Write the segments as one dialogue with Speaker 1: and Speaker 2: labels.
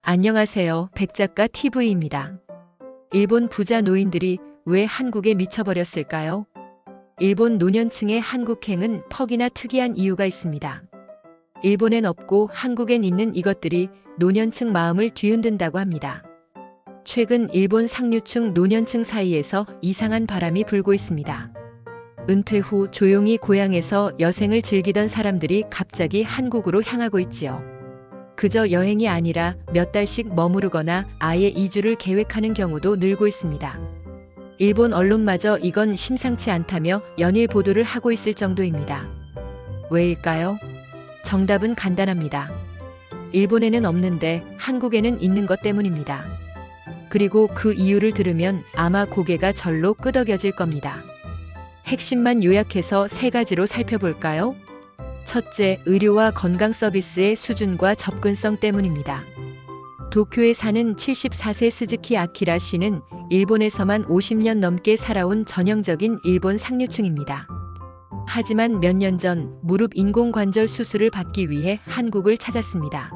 Speaker 1: 안녕하세요. 백작가 TV입니다. 일본 부자 노인들이 왜 한국에 미쳐버렸을까요? 일본 노년층의 한국행은 퍽이나 특이한 이유가 있습니다. 일본엔 없고 한국엔 있는 이것들이 노년층 마음을 뒤흔든다고 합니다. 최근 일본 상류층 노년층 사이에서 이상한 바람이 불고 있습니다. 은퇴 후 조용히 고향에서 여생을 즐기던 사람들이 갑자기 한국으로 향하고 있지요. 그저 여행이 아니라 몇 달씩 머무르거나 아예 이주를 계획하는 경우도 늘고 있습니다. 일본 언론마저 이건 심상치 않다며 연일 보도를 하고 있을 정도입니다. 왜일까요? 정답은 간단합니다. 일본에는 없는데 한국에는 있는 것 때문입니다. 그리고 그 이유를 들으면 아마 고개가 절로 끄덕여질 겁니다. 핵심만 요약해서 세 가지로 살펴볼까요? 첫째, 의료와 건강 서비스의 수준과 접근성 때문입니다. 도쿄에 사는 74세 스즈키 아키라 씨는 일본에서만 50년 넘게 살아온 전형적인 일본 상류층입니다. 하지만 몇 년 전 무릎 인공관절 수술을 받기 위해 한국을 찾았습니다.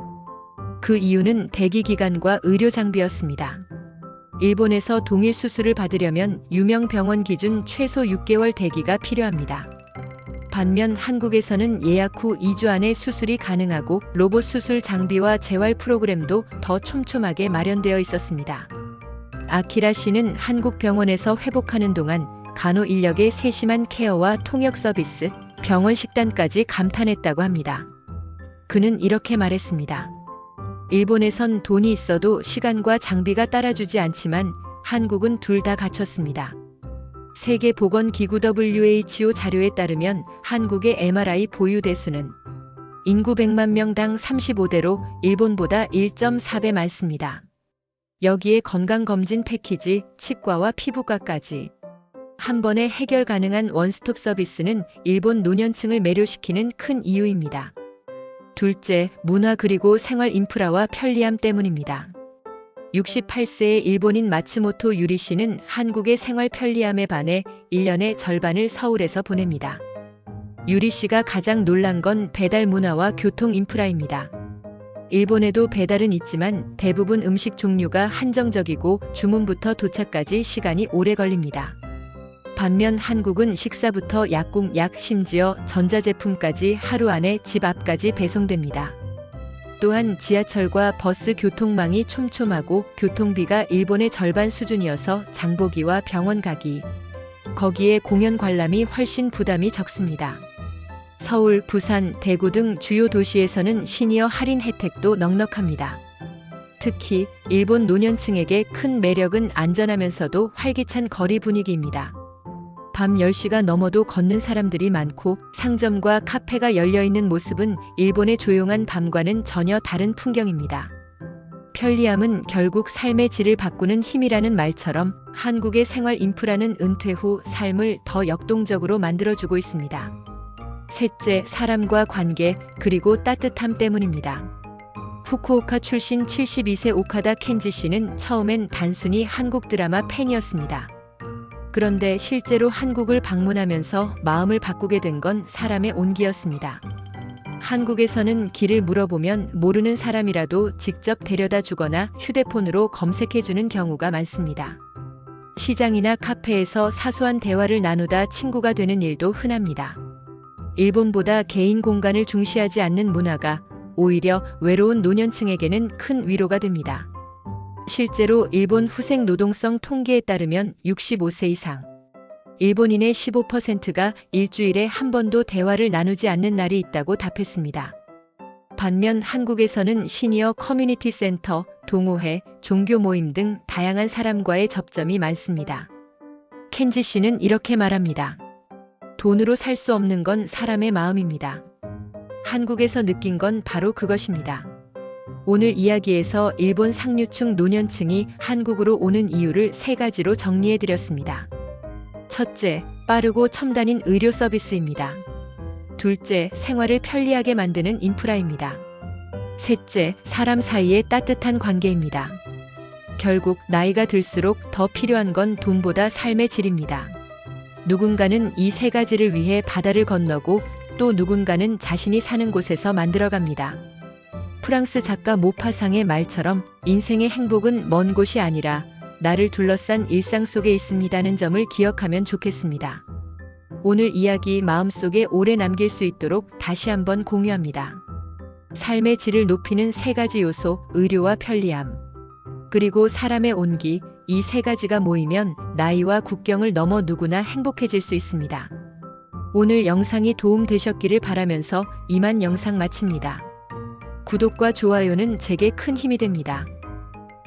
Speaker 1: 그 이유는 대기 기간과 의료 장비였습니다. 일본에서 동일 수술을 받으려면 유명 병원 기준 최소 6개월 대기가 필요합니다. 반면 한국에서는 예약 후 2주 안에 수술이 가능하고 로봇 수술 장비와 재활 프로그램도 더 촘촘하게 마련되어 있었습니다. 아키라 씨는 한국 병원에서 회복하는 동안 간호 인력의 세심한 케어와 통역 서비스, 병원 식단까지 감탄했다고 합니다. 그는 이렇게 말했습니다. 일본에선 돈이 있어도 시간과 장비가 따라주지 않지만 한국은 둘 다 갖췄습니다. 세계보건기구 WHO 자료에 따르면 한국의 MRI 보유 대수는 인구 100만 명당 35대로 일본보다 1.4배 많습니다. 여기에 건강검진 패키지, 치과와 피부과까지 한 번에 해결 가능한 원스톱 서비스는 일본 노년층을 매료시키는 큰 이유입니다. 둘째, 문화 그리고 생활 인프라와 편리함 때문입니다. 68세의 일본인 마츠모토 유리 씨는 한국의 생활 편리함에 반해 1년의 절반을 서울에서 보냅니다. 유리 씨가 가장 놀란 건 배달 문화와 교통 인프라입니다. 일본에도 배달은 있지만 대부분 음식 종류가 한정적이고 주문부터 도착까지 시간이 오래 걸립니다. 반면 한국은 식사부터 약국, 약, 심지어 전자제품까지 하루 안에 집 앞까지 배송됩니다. 또한 지하철과 버스 교통망이 촘촘하고 교통비가 일본의 절반 수준이어서 장보기와 병원 가기, 거기에 공연 관람이 훨씬 부담이 적습니다. 서울, 부산, 대구 등 주요 도시에서는 시니어 할인 혜택도 넉넉합니다. 특히 일본 노년층에게 큰 매력은 안전하면서도 활기찬 거리 분위기입니다. 밤 10시가 넘어도 걷는 사람들이 많고 상점과 카페가 열려있는 모습은 일본의 조용한 밤과는 전혀 다른 풍경입니다. 편리함은 결국 삶의 질을 바꾸는 힘이라는 말처럼 한국의 생활 인프라는 은퇴 후 삶을 더 역동적으로 만들어주고 있습니다. 셋째, 사람과 관계 그리고 따뜻함 때문입니다. 후쿠오카 출신 72세 오카다 켄지 씨는 처음엔 단순히 한국 드라마 팬이었습니다. 그런데 실제로 한국을 방문하면서 마음을 바꾸게 된 건 사람의 온기였습니다. 한국에서는 길을 물어보면 모르는 사람이라도 직접 데려다 주거나 휴대폰으로 검색해주는 경우가 많습니다. 시장이나 카페에서 사소한 대화를 나누다 친구가 되는 일도 흔합니다. 일본보다 개인 공간을 중시하지 않는 문화가 오히려 외로운 노년층에게는 큰 위로가 됩니다. 실제로 일본 후생 노동성 통계에 따르면 65세 이상 일본인의 15%가 일주일에 한 번도 대화를 나누지 않는 날이 있다고 답했습니다. 반면 한국에서는 시니어 커뮤니티 센터, 동호회, 종교 모임 등 다양한 사람과의 접점이 많습니다. 켄지 씨는 이렇게 말합니다. 돈으로 살 수 없는 건 사람의 마음입니다. 한국에서 느낀 건 바로 그것입니다. 오늘 이야기에서 일본 상류층 노년층이 한국으로 오는 이유를 세 가지로 정리해드렸습니다. 첫째, 빠르고 첨단인 의료 서비스입니다. 둘째, 생활을 편리하게 만드는 인프라입니다. 셋째, 사람 사이의 따뜻한 관계입니다. 결국 나이가 들수록 더 필요한 건 돈보다 삶의 질입니다. 누군가는 이 세 가지를 위해 바다를 건너고 또 누군가는 자신이 사는 곳에서 만들어갑니다. 프랑스 작가 모파상의 말처럼 인생의 행복은 먼 곳이 아니라 나를 둘러싼 일상 속에 있습니다는 점을 기억하면 좋겠습니다. 오늘 이야기 마음속에 오래 남길 수 있도록 다시 한번 공유합니다. 삶의 질을 높이는 3가지 요소, 의료와 편리함, 그리고 사람의 온기, 이 3가지가 모이면 나이와 국경을 넘어 누구나 행복해질 수 있습니다. 오늘 영상이 도움되셨기를 바라면서 이만 영상 마칩니다. 구독과 좋아요는 제게 큰 힘이 됩니다.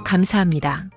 Speaker 1: 감사합니다.